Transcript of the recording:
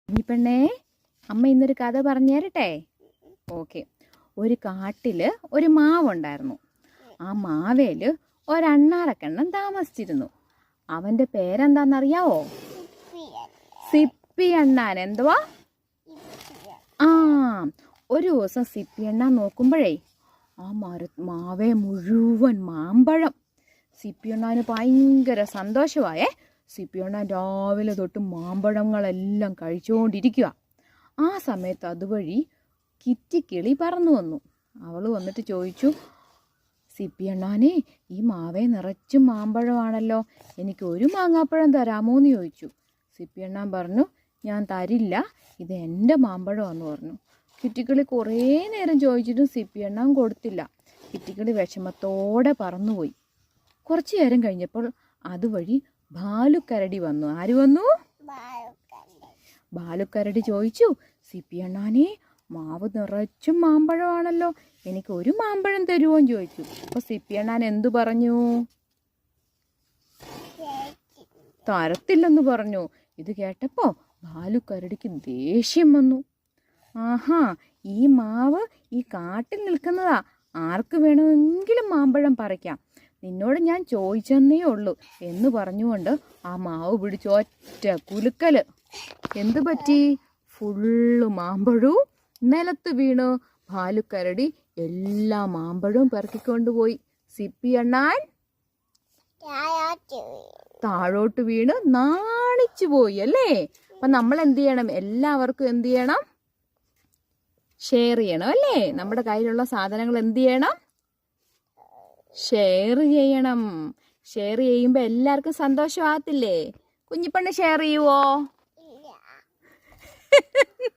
കുഞ്ഞിപ്പെണ്ണേ, അമ്മ ഇന്നൊരു കഥ പറഞ്ഞു തരട്ടെ? ഓക്കെ. ഒരു കാട്ടിൽ ഒരു മാവുണ്ടായിരുന്നു. ആ മാവേൽ ഒരണ്ണാറക്കണ്ണൻ താമസിച്ചിരുന്നു. അവൻ്റെ പേരെന്താണെന്നറിയാവോ? സിപ്പി അണ്ണാൻ. എന്തുവാ? ആ, ഒരു ദിവസം സിപ്പി അണ്ണാൻ നോക്കുമ്പോഴേ ആ മാവേ മുഴുവൻ മാമ്പഴം. സിപ്പി അണ്ണാന് ഭയങ്കര സന്തോഷമായേ. സിപ്പി അണ്ണാൻ രാവിലെ തൊട്ട് മാമ്പഴങ്ങളെല്ലാം കഴിച്ചുകൊണ്ടിരിക്കുക. ആ സമയത്ത് അതുവഴി കിറ്റിക്കിളി പറന്നു വന്നു. അവൾ വന്നിട്ട് ചോദിച്ചു, സിപ്പി അണ്ണാനെ, ഈ മാവേ നിറച്ചും മാമ്പഴമാണല്ലോ, എനിക്ക് ഒരു മാങ്ങാപ്പഴം തരാമോ എന്ന് ചോദിച്ചു. സിപ്പി അണ്ണാൻ പറഞ്ഞു, ഞാൻ തരില്ല, ഇത് എൻ്റെ മാമ്പഴമാണെന്ന് പറഞ്ഞു. കിറ്റിക്കിളി കുറേ നേരം ചോദിച്ചിട്ടും സിപ്പി അണ്ണാൻ കൊടുത്തില്ല. കിറ്റിക്കിളി വിഷമത്തോടെ പറന്നുപോയി. കുറച്ചു നേരം കഴിഞ്ഞപ്പോൾ അതുവഴി ബാലുക്കരടി വന്നു. ആര് വന്നു? ബാലുക്കരടി ചോദിച്ചു, സിപ്പി അണ്ണാനെ, മാവ് നിറച്ചും മാമ്പഴമാണല്ലോ, എനിക്ക് ഒരു മാമ്പഴം തരുമോ എന്ന് ചോദിച്ചു. അപ്പോൾ സിപ്പി അണ്ണാൻ എന്തു പറഞ്ഞു? തരത്തില്ലെന്ന് പറഞ്ഞു. ഇത് കേട്ടപ്പോൾ ബാലുക്കരടിക്ക് ദേഷ്യം വന്നു. ആഹാ, ഈ മാവ് ഈ കാട്ടിൽ നിൽക്കുന്നതാ, ആർക്ക് വേണമെങ്കിലും മാമ്പഴം പറിക്കാം, നിന്നോട് ഞാൻ ചോദിച്ചെന്നേ ഉള്ളൂ എന്ന് പറഞ്ഞുകൊണ്ട് ആ മാവ് പിടിച്ച് ഒറ്റ കുലുക്കല്. എന്തു പറ്റി? ഫുള്ള് മാമ്പഴവും നിലത്ത് വീണു. ബാലുക്കരടി എല്ലാ മാമ്പഴവും പെറുക്കിക്കൊണ്ടുപോയി. സിപ്പി അണ്ണാൻ താഴോട്ട് വീണ് നാണിച്ചു പോയി അല്ലേ? അപ്പം നമ്മൾ എന്ത് ചെയ്യണം? എല്ലാവർക്കും എന്ത് ചെയ്യണം? ഷെയർ ചെയ്യണം അല്ലേ? നമ്മുടെ കയ്യിലുള്ള സാധനങ്ങൾ എന്ത് ചെയ്യണം? ഷെയർ ചെയ്യണം. ഷെയർ ചെയ്യുമ്പോൾ എല്ലാവർക്കും സന്തോഷമാകത്തില്ലേ? കുഞ്ഞിപ്പെണ്ണ് ഷെയർ ചെയ്യുവോ?